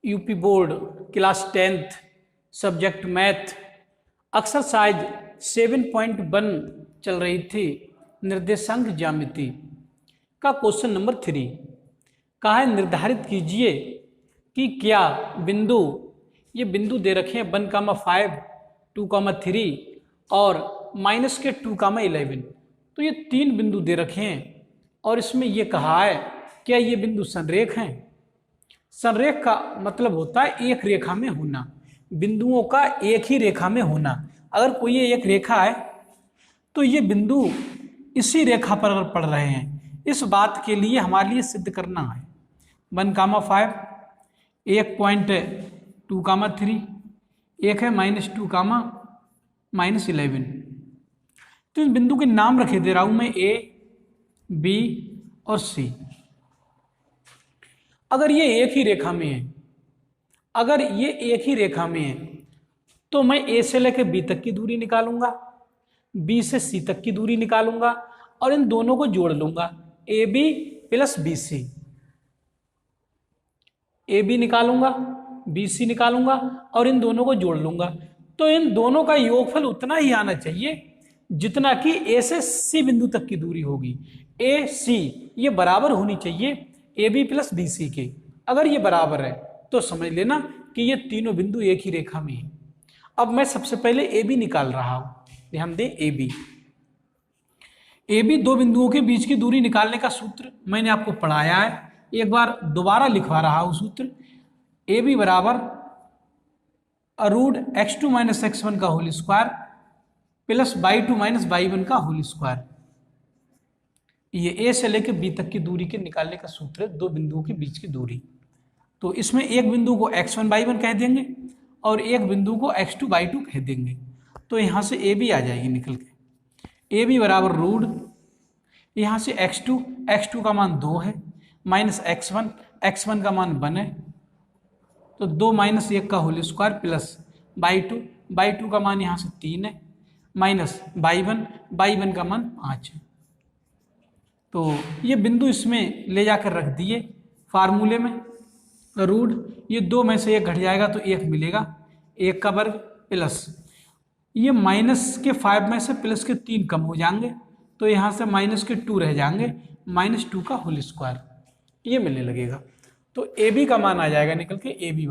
UP board class 10th subject math exercise 7.1 चल रही थी, निर्देशांक ज्यामिति का क्वेश्चन नंबर 3 कहा है निर्धारित कीजिए कि क्या बिंदु, ये बिंदु दे रखे हैं 1,5, 2,3 और -2,11। तो ये 3 बिंदु दे रखे हैं और इसमें ये कहा है क्या ये बिंदु संरेख हैं। संरेख का मतलब होता है एक रेखा में होना, बिंदुओं का एक ही रेखा में होना। अगर कोई एक रेखा है तो ये बिंदु इसी रेखा पर अगर पड़ रहे हैं, इस बात के लिए हमारे लिए सिद्ध करना है 1,5, 1.2,3, एक है -2,-11। तो इस बिंदु के नाम रखे दे रहा हूं मैं ए, बी और सी। अगर ये एक ही रेखा में है, अगर ये एक ही रेखा में है तो मैं ए से लेकर बी तक की दूरी निकालूंगा, बी से सी तक की दूरी निकालूंगा और इन दोनों को जोड़ लूंगा, A B plus B C. A B निकालूंगा, बी सी निकालूंगा और इन दोनों को जोड़ लूंगा। तो इन दोनों का योगफल उतना ही आना चाहिए जितना कि ए से सी बिंदु तक की दूरी होगी। ए सी ये बराबर होनी चाहिए A B plus B C के। अगर ये बराबर है तो समझ लेना कि ये तीनों बिंदु एक ही रेखा में है। अब मैं सबसे पहले ए बी निकाल रहा हूं, ध्यान दें ए बी। ए बी दो बिंदुओं के बीच की दूरी निकालने का सूत्र मैंने आपको पढ़ाया है, एक बार दोबारा लिखवा रहा हूं सूत्र। ए बी बराबर √(x2 - x1) का whole square plus y2 - y1 का होल स्क्वायर। ये ए से लेकर बी तक की दूरी के निकालने का सूत्र है, दो बिंदुओं के बीच की दूरी। तो इसमें एक बिंदु को x1 y1 कह देंगे और एक बिंदु को x2 y2 कह देंगे। तो यहाँ से ए बी आ जाएगी निकल के। ए बी बराबर रूट यहाँ से x2 का मान 2 है, माइनस x1 का मान 1 है, तो 2 - 1 का होल स्क्वायर प्लस y2 का मान यहाँ से 3 है, माइनस y1 का मान 5 है। तो ये बिंदु इसमें ले जाकर रख दिए फार्मूले में। रूट ये 2 में से 1 घट जाएगा तो 1 मिलेगा, 1 का वर्ग प्लस ये -5 में से +3 कम हो जाएंगे तो यहाँ से -2 रह जाएंगे, -2 का होल स्क्वायर ये मिलने लगेगा। तो ए बी का मान आ जाएगा निकल के ए बी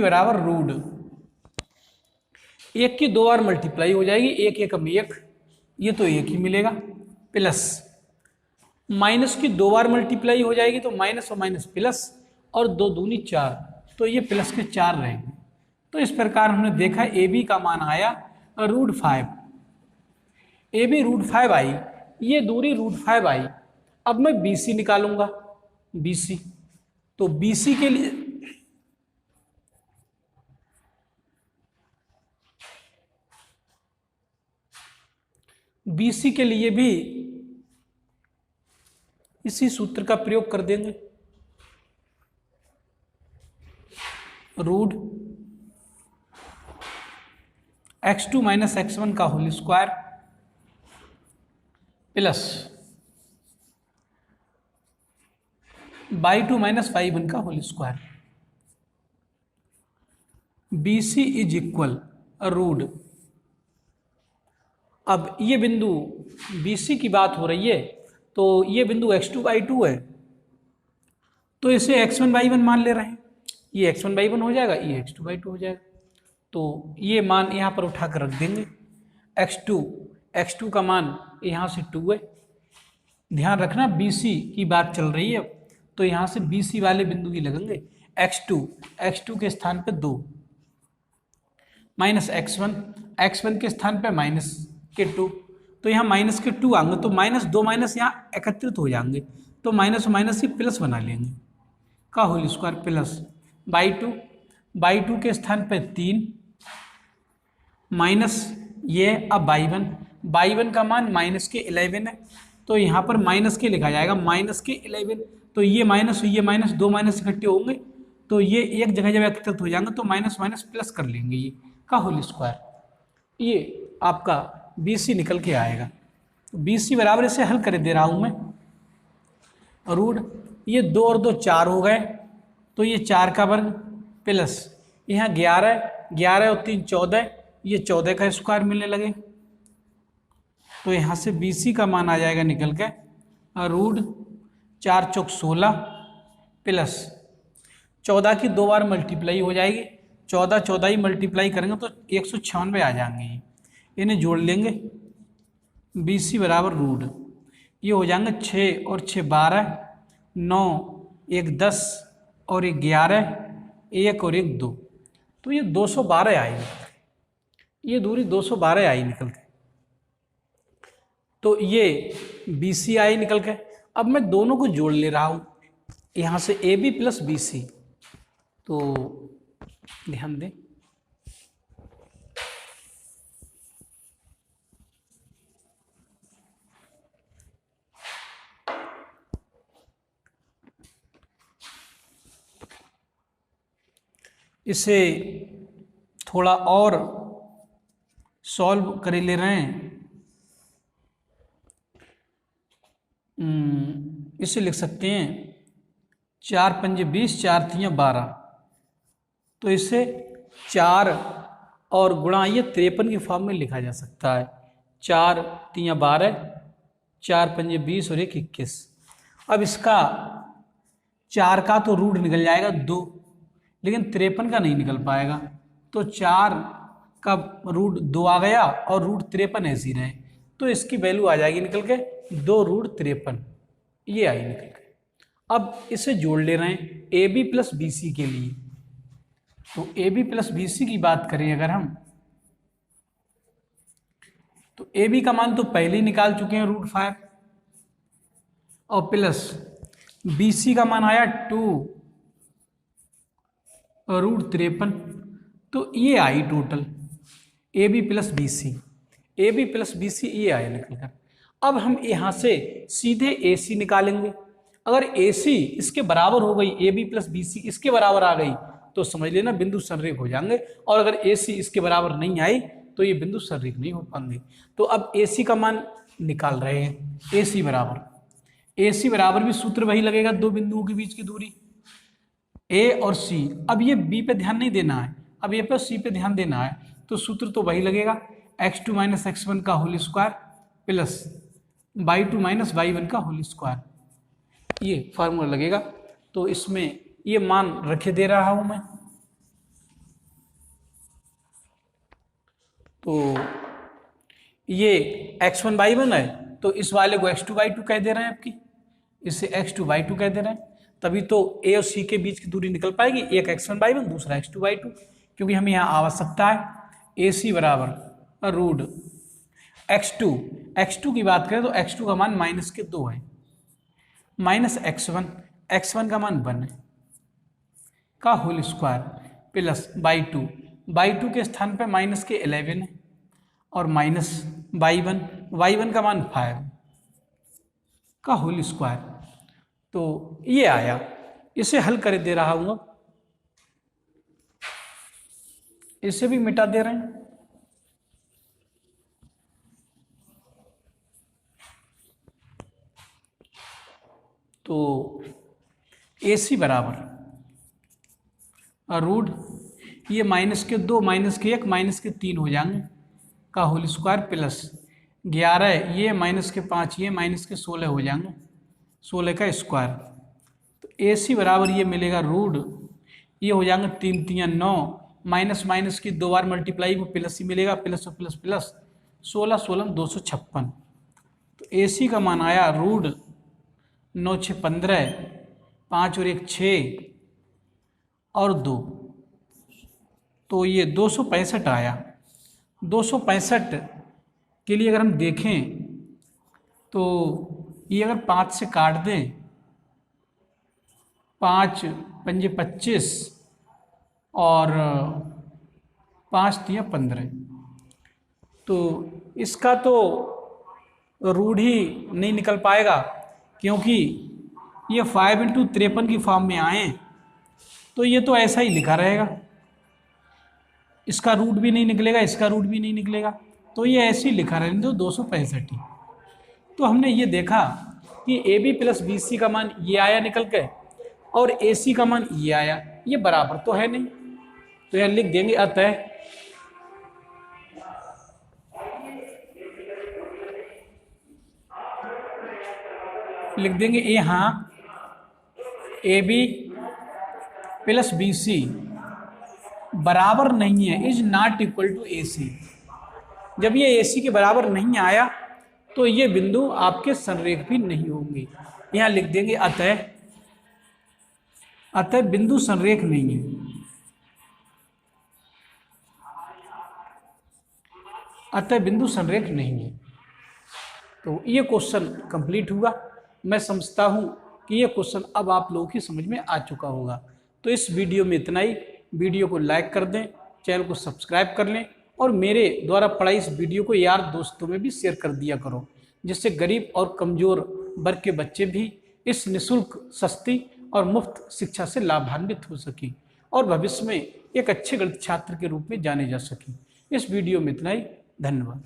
बराबर रूट 1 की 2 बार मल्टीप्लाई हो जाएगी, 1 एकम 1, ये तो 1 ही मिलेगा, प्लस माइनस की 2 बार मल्टीप्लाई हो जाएगी तो माइनस और माइनस प्लस और 2 दूनी 4, तो ये प्लस के 4 रहेंगे। तो इस प्रकार हमने देखा ए बी का मान आया √5। ए बी √5 आई, ये दूरी √5 आई। अब मैं बी सी निकालूंगा, बी सी। तो बी सी के लिए भी इसी सूत्र का प्रयोग कर देंगे, √(x2 - x1) का whole square plus y2 - y1 का whole square. B C is equal root, अब ये बिंदु बी सी की बात हो रही है तो ये बिंदु x2 y2 है, तो इसे x1 y1 मान ले रहे हैं, ये x1 y1 हो जाएगा, ये x2 y2 हो जाएगा। तो ये मान यहाँ पर उठा कर रख देंगे, x2 का मान यहाँ से 2 है। ध्यान रखना BC की बात चल रही है तो यहाँ से BC वाले बिंदु ही लगेंगे। x2 के स्थान पे 2 माइनस x1 के स्थान पे -2, तो यहाँ -2 आएंगे तो -2 माइनस यहाँ एकत्रित हो जाएंगे, तो माइनस माइनस ही प्लस बना लेंगे का होल स्क्वायर प्लस y2 के स्थान पे 3 माइनस ये अब y1 का मान -11 है तो यहाँ पर माइनस के लिखा जाएगा -11, तो ये माइनस 2 माइनस इकट्ठे होंगे तो ये एक जगह जब एकत्रित हो जाएंगे तो माइनस प्लस कर लेंगे ये का होल स्क्वायर, ये आपका BC निकल के आएगा। तो BC बराबर इसे हल कर दे रहा हूँ मैं, रूट ये 2 और 2 4 हो गए, तो ये 4 का वर्ग प्लस यहाँ 11, 11 और 3 14, ये 14 का स्क्वायर मिलने लगे। तो यहाँ से BC का मान आ जाएगा निकल के रूट 4 चौक 16 प्लस 14 की 2 बार मल्टीप्लाई हो जाएगी, 14 14 ही मल्टीप्लाई करेंगे तो 196 आ जाएंगे। इन्हें जोड़ लेंगे, BC बराबर रूट ये हो जाएंगे 6 और 6 12, 9 1 10 और 1 11, 1 और 1 2, तो ये 212 आई, ये दूरी 212 आई निकल के। तो ये BC आई निकल के। अब मैं दोनों को जोड़ ले रहा हूँ, यहाँ से AB प्लस BC, तो ध्यान दें इसे थोड़ा और सॉल्व कर ले रहे हैं। इसे लिख सकते हैं 4 पंजे 20, 4 तियाँ 12, तो इसे 4 और गुणा ये 53 की फॉर्म में लिखा जा सकता है। 4 तियाँ 12, 4 पंजे 20 और 1 21। अब इसका 4 का तो रूट निकल जाएगा 2, लेकिन 53 का नहीं निकल पाएगा, तो 4 का रूट 2 आ गया और रूट 53 ऐसी रहे, तो इसकी वैल्यू आ जाएगी निकल के 2 रूट 53, ये आई निकल के। अब इसे जोड़ ले रहे हैं AB प्लस BC के लिए, तो AB प्लस BC की बात करें अगर हम, तो AB का मान तो पहले ही निकाल चुके हैं रूट 5, और प्लस BC का मान आया 2 रूट 53, तो ये आई total AB plus BC, AB plus BC ये आया निकल कर। अब हम यहाँ से सीधे AC निकालेंगे। अगर AC इसके बराबर हो गई, AB प्लस BC इसके बराबर आ गई, तो समझ लेना बिंदु संरेख हो जाएंगे, और अगर AC इसके बराबर नहीं आई तो ये बिंदु संरेख नहीं हो पाएंगे। तो अब AC का मान निकाल रहे हैं, AC बराबर भी सूत्र वही लगेगा, दो बिंदुओं के बीच की दूरी A और C। अब ये B पे ध्यान नहीं देना है, अब ये पे C पे ध्यान देना है, तो सूत्र तो वही लगेगा x2 माइनस x1 का whole square plus y2 minus y1 का होल स्क्वायर, ये फार्मूला लगेगा। तो इसमें ये मान रखे दे रहा हूं मैं, तो ये x1 y1 है, तो इस वाले को x2 y2 कह दे रहे हैं आपकी, इसे x2 y2 कह दे रहे हैं, तभी तो A और C के बीच की दूरी निकल पाएगी, एक x1 y1 दूसरा x2 y2, क्योंकि हमें यहाँ आवश्यकता है AC बराबर रूट x2 की बात करें तो x2 का मान -2 है, माइनस x1 का मान 1 है का होल स्क्वायर प्लस y2 के स्थान पे -11 है, और माइनस y1 का मान 5 का होल स्क्वायर। तो ये आया, इसे हल कर दे रहा हूँ, इसे भी मिटा दे रहे हैं। तो AC बराबर रूट ये -2 -1 -3 हो जाएंगे का होल स्क्वायर प्लस 11 ये -5 ये -16 हो जाएंगे, 16 का स्क्वायर। तो AC बराबर ये मिलेगा रूट ये हो जाएंगे 3 3 9 माइनस की 2 बार मल्टीप्लाई में प्लस ही मिलेगा, प्लस और प्लस प्लस 16 16 256। तो AC का मान आया रूट 9 6 15, 5 और 1 6 और 2, तो ये 265 आया। 265 के लिए अगर हम देखें तो ये अगर 5 से काट दें, 5 पंजे 25 और 5 तिया 15, तो इसका तो रूट ही नहीं निकल पाएगा, क्योंकि ये 5 × 53 की फॉर्म में आए, तो ये तो ऐसा ही लिखा रहेगा, इसका रूट भी नहीं निकलेगा, इसका रूट भी नहीं निकलेगा, तो ये ऐसे ही लिखा रहेगा, तो 265। तो हमने ये देखा कि AB प्लस BC का मान ये आया निकल के, और AC का मान ये आया, ये बराबर तो है नहीं, तो यहाँ लिख देंगे अतः लिख देंगे यहाँ AB प्लस BC बराबर नहीं है, is not equal to AC। जब ये AC के बराबर नहीं आया तो ये बिंदु आपके संरेख भी नहीं होंगे। यहाँ लिख देंगे अतः बिंदु संरेख नहीं है, अतः बिंदु संरेख नहीं है। तो ये क्वेश्चन कंप्लीट हुआ। मैं समझता हूँ कि ये क्वेश्चन अब आप लोगों की समझ में आ चुका होगा। तो इस वीडियो में इतना ही। वीडियो को लाइक कर दें, चैनल को सब्सक्राइब कर लें और मेरे द्वारा पढ़ाई इस वीडियो को यार दोस्तों में भी शेयर कर दिया करो, जिससे गरीब और कमज़ोर वर्ग के बच्चे भी इस निःशुल्क, सस्ती और मुफ्त शिक्षा से लाभान्वित हो सकें और भविष्य में एक अच्छे गणित छात्र के रूप में जाने जा सकें। इस वीडियो में इतना ही। धन्यवाद।